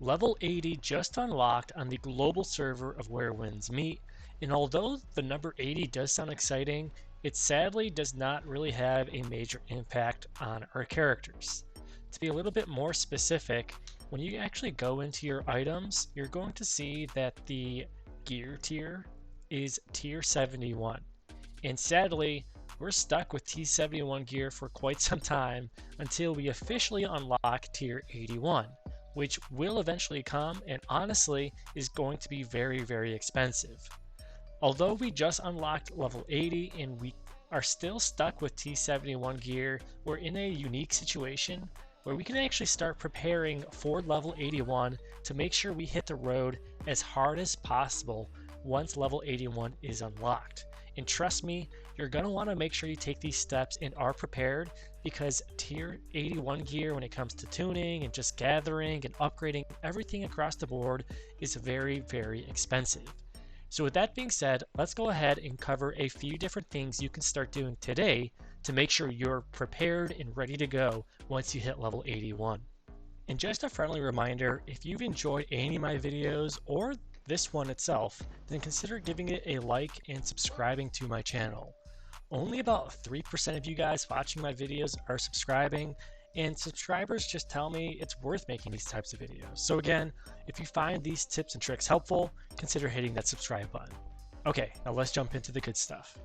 Level 80 just unlocked on the global server of wherewindsmeet, and although the number 80 does sound exciting, it sadly does not really have a major impact on our characters. To be a little bit more specific, when you actually go into your items, you're going to see that the gear tier is tier 71. And sadly, we're stuck with T71 gear for quite some time until we officially unlock tier 81, which will eventually come and honestly is going to be very, very expensive. Although we just unlocked level 80 and we are still stuck with T71 gear, we're in a unique situation where we can actually start preparing for level 81 to make sure we hit the road as hard as possible once level 81 is unlocked. And trust me, you're going to want to make sure you take these steps and are prepared, because tier 81 gear when it comes to tuning and just gathering and upgrading everything across the board is very, very expensive. So with that being said, let's go ahead and cover a few different things you can start doing today to make sure you're prepared and ready to go once you hit level 81. And just a friendly reminder, if you've enjoyed any of my videos or this one itself, then consider giving it a like and subscribing to my channel. Only about 3% of you guys watching my videos are subscribing, and subscribers just tell me it's worth making these types of videos. So again, if you find these tips and tricks helpful, consider hitting that subscribe button. Okay, now let's jump into the good stuff.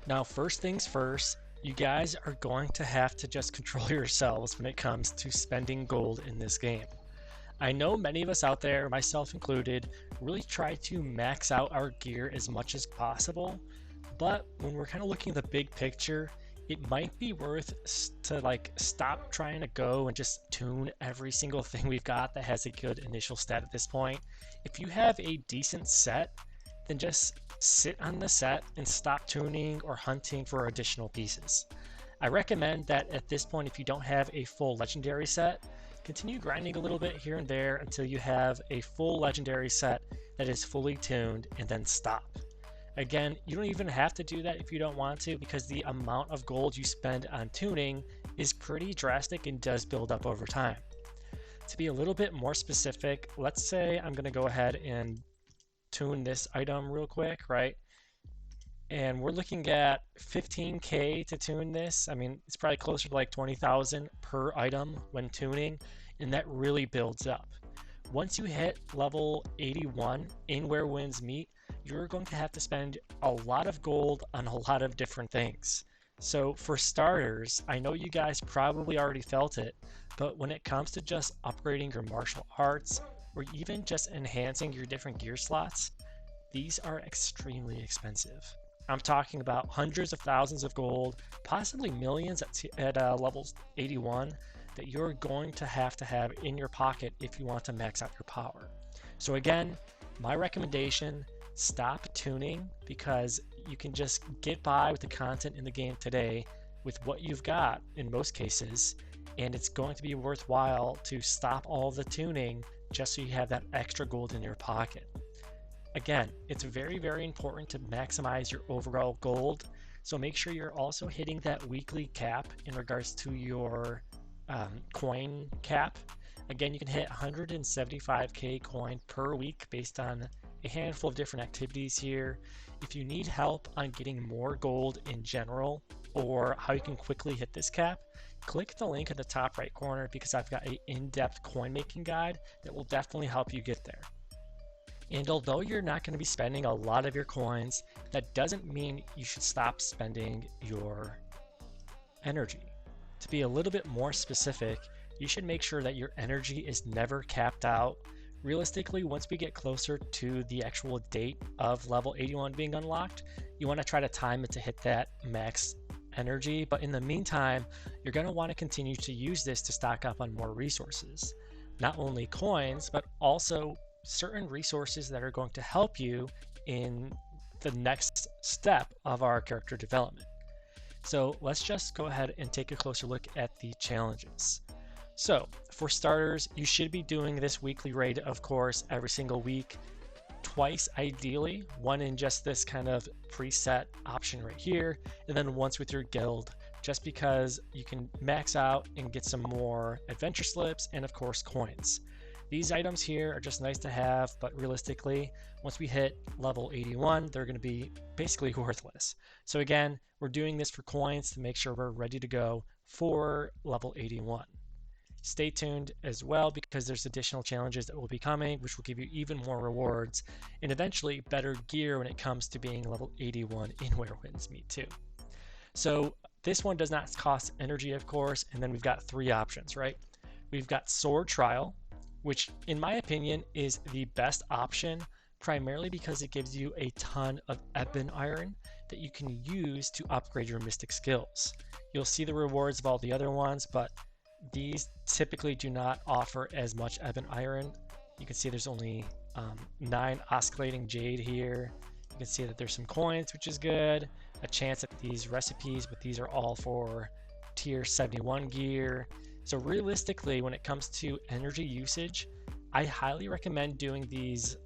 Now, first things first, you guys are going to have to just control yourselves when it comes to spending gold in this game. I know many of us out there, myself included, really try to max out our gear as much as possible, but when we're kind of looking at the big picture, it might be worth to stop trying to go and just tune every single thing we've got that has a good initial stat at this point. If you have a decent set, then just sit on the set and stop tuning or hunting for additional pieces. I recommend that at this point, if you don't have a full legendary set, continue grinding a little bit here and there until you have a full legendary set that is fully tuned, and then stop. Again, you don't even have to do that if you don't want to, because the amount of gold you spend on tuning is pretty drastic and does build up over time. To be a little bit more specific, let's say I'm going to go ahead and tune this item real quick, right? And we're looking at 15k to tune this. I mean, it's probably closer to like 20,000 per item when tuning, and that really builds up. Once you hit level 81 in wherewindsmeet, you're going to have to spend a lot of gold on a lot of different things. So for starters, I know you guys probably already felt it, but when it comes to just upgrading your martial arts or even just enhancing your different gear slots, these are extremely expensive. I'm talking about hundreds of thousands of gold, possibly millions at levels 81 that you're going to have in your pocket if you want to max out your power. So again, my recommendation, stop tuning, because you can just get by with the content in the game today with what you've got in most cases, and it's going to be worthwhile to stop all the tuning just so you have that extra gold in your pocket. Again, it's very, very important to maximize your overall gold, so make sure you're also hitting that weekly cap in regards to your coin cap. Again, you can hit 175k coin per week based on a handful of different activities here. If you need help on getting more gold in general, or how you can quickly hit this cap, click the link in the top right corner, because I've got an in-depth coin making guide that will definitely help you get there. And although you're not going to be spending a lot of your coins, that doesn't mean you should stop spending your energy. To be a little bit more specific, you should make sure that your energy is never capped out. Realistically, once we get closer to the actual date of level 81 being unlocked, you want to try to time it to hit that max energy. But in the meantime, you're going to want to continue to use this to stock up on more resources. Not only coins, but also certain resources that are going to help you in the next step of our character development. So let's just go ahead and take a closer look at the challenges. So for starters, you should be doing this weekly raid, of course, every single week, twice ideally, one in just this kind of preset option right here, and then once with your guild, just because you can max out and get some more adventure slips and of course coins. These items here are just nice to have, but realistically, once we hit level 81, they're going to be basically worthless. So again, we're doing this for coins to make sure we're ready to go for level 81. Stay tuned as well because there's additional challenges that will be coming, which will give you even more rewards and eventually better gear when it comes to being level 81 in Where Winds Meet too. So this one does not cost energy, of course, and then we've got three options, right? We've got Sword Trial, which in my opinion is the best option, primarily because it gives you a ton of Ebon Iron that you can use to upgrade your mystic skills. You'll see the rewards of all the other ones, but these typically do not offer as much Ebon Iron. You can see there's only 9 oscillating jade here. You can see that there's some coins, which is good. A chance at these recipes, but these are all for tier 71 gear. So realistically, when it comes to energy usage, I highly recommend doing these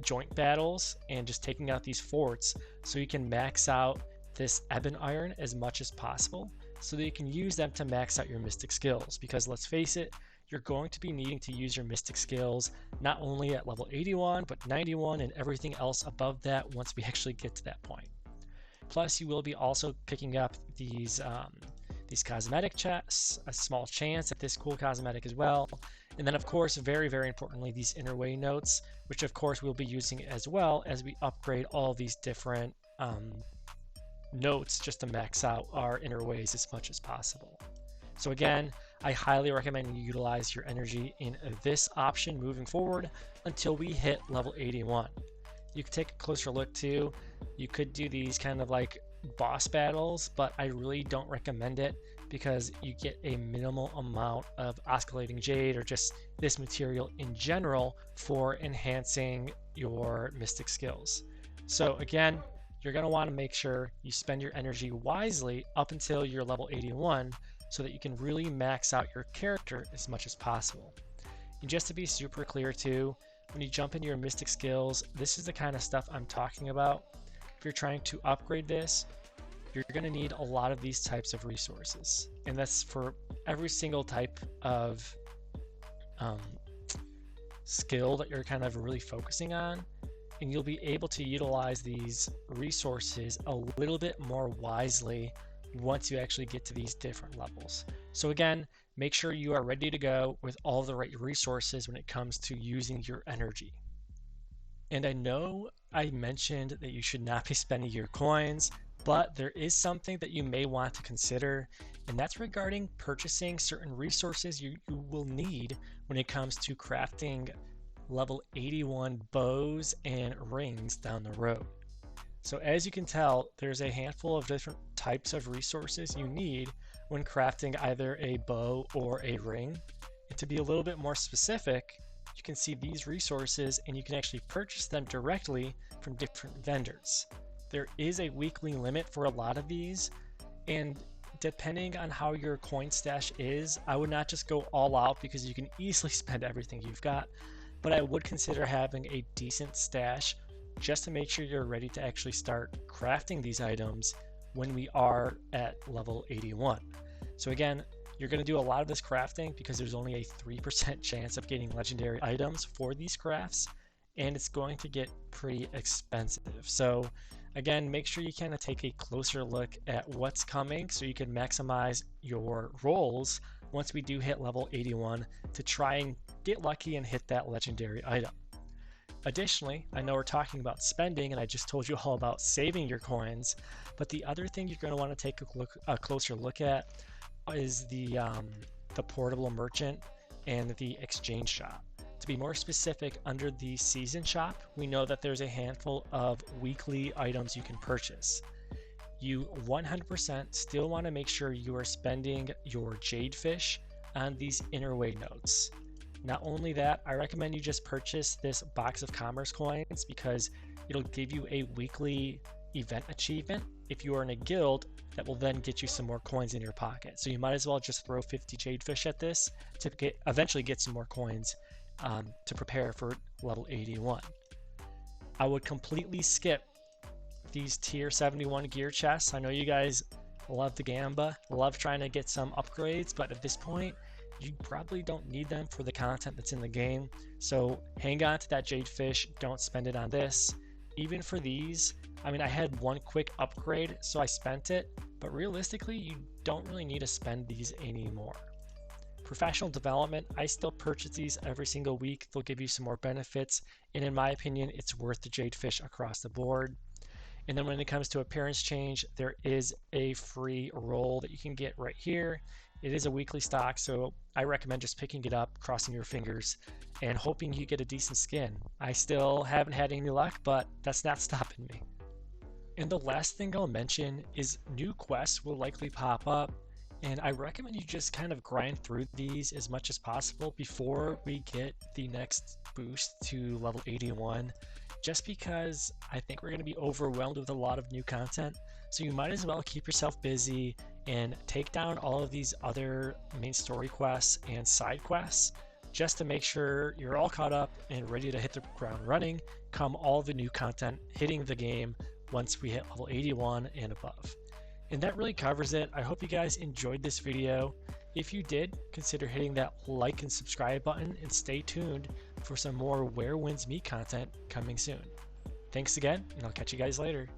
joint battles and just taking out these forts so you can max out this Ebon Iron as much as possible so that you can use them to max out your mystic skills. Because let's face it, you're going to be needing to use your mystic skills not only at level 81, but 91 and everything else above that once we actually get to that point. Plus, you will be also picking up these cosmetic chests, a small chance at this cool cosmetic as well. And then, of course, very, very importantly, these inner way notes, which of course we'll be using as well as we upgrade all these different notes just to max out our inner ways as much as possible. So again, I highly recommend you utilize your energy in this option moving forward until we hit level 81. You could take a closer look too. You could do these kind of like boss battles, but I really don't recommend it because you get a minimal amount of oscillating jade or just this material in general for enhancing your mystic skills. So again, you're going to want to make sure you spend your energy wisely up until you're level 81 so that you can really max out your character as much as possible. And just to be super clear too, when you jump into your mystic skills, this is the kind of stuff I'm talking about. If you're trying to upgrade this, you're going to need a lot of these types of resources. And that's for every single type of skill that you're kind of really focusing on. And you'll be able to utilize these resources a little bit more wisely once you actually get to these different levels. So again, make sure you are ready to go with all the right resources when it comes to using your energy. And I know I mentioned that you should not be spending your coins, but there is something that you may want to consider, and that's regarding purchasing certain resources you will need when it comes to crafting level 81 bows and rings down the road. So as you can tell, there's a handful of different types of resources you need when crafting either a bow or a ring. And to be a little bit more specific, you can see these resources and you can actually purchase them directly from different vendors. There is a weekly limit for a lot of these, and depending on how your coin stash is, I would not just go all out because you can easily spend everything you've got, but I would consider having a decent stash just to make sure you're ready to actually start crafting these items when we are at level 81. So again, you're going to do a lot of this crafting because there's only a 3% chance of getting legendary items for these crafts, and it's going to get pretty expensive. So again, make sure you kind of take a closer look at what's coming so you can maximize your rolls once we do hit level 81 to try and get lucky and hit that legendary item. Additionally, I know we're talking about spending and I just told you all about saving your coins, but the other thing you're going to want to take a closer look at is the portable merchant and the exchange shop. To be more specific, under the season shop, we know that there's a handful of weekly items you can purchase. You 100% still want to make sure you are spending your jadefish on these inner way notes. Not only that, I recommend you just purchase this box of commerce coins because it'll give you a weekly event achievement if you are in a guild that will then get you some more coins in your pocket. So you might as well just throw 50 jadefish at this to eventually get some more coins to prepare for level 81. I would completely skip these tier 71 gear chests. I know you guys love the Gamba, love trying to get some upgrades, but at this point, you probably don't need them for the content that's in the game. So hang on to that jade fish, don't spend it on this. Even for these, I mean, I had one quick upgrade, so I spent it, but realistically, you don't really need to spend these anymore. Professional development, I still purchase these every single week. They'll give you some more benefits, and in my opinion, it's worth the jade fish across the board. And then when it comes to appearance change, there is a free roll that you can get right here. It is a weekly stock, so I recommend just picking it up, crossing your fingers, and hoping you get a decent skin. I still haven't had any luck, but that's not stopping me. And the last thing I'll mention is new quests will likely pop up, and I recommend you just kind of grind through these as much as possible before we get the next boost to level 81, just because I think we're going to be overwhelmed with a lot of new content. So you might as well keep yourself busy and take down all of these other main story quests and side quests just to make sure you're all caught up and ready to hit the ground running come all the new content hitting the game once we hit level 81 and above. And that really covers it. I hope you guys enjoyed this video. If you did, consider hitting that like and subscribe button and stay tuned for some more Where Winds Meet content coming soon. Thanks again, and I'll catch you guys later.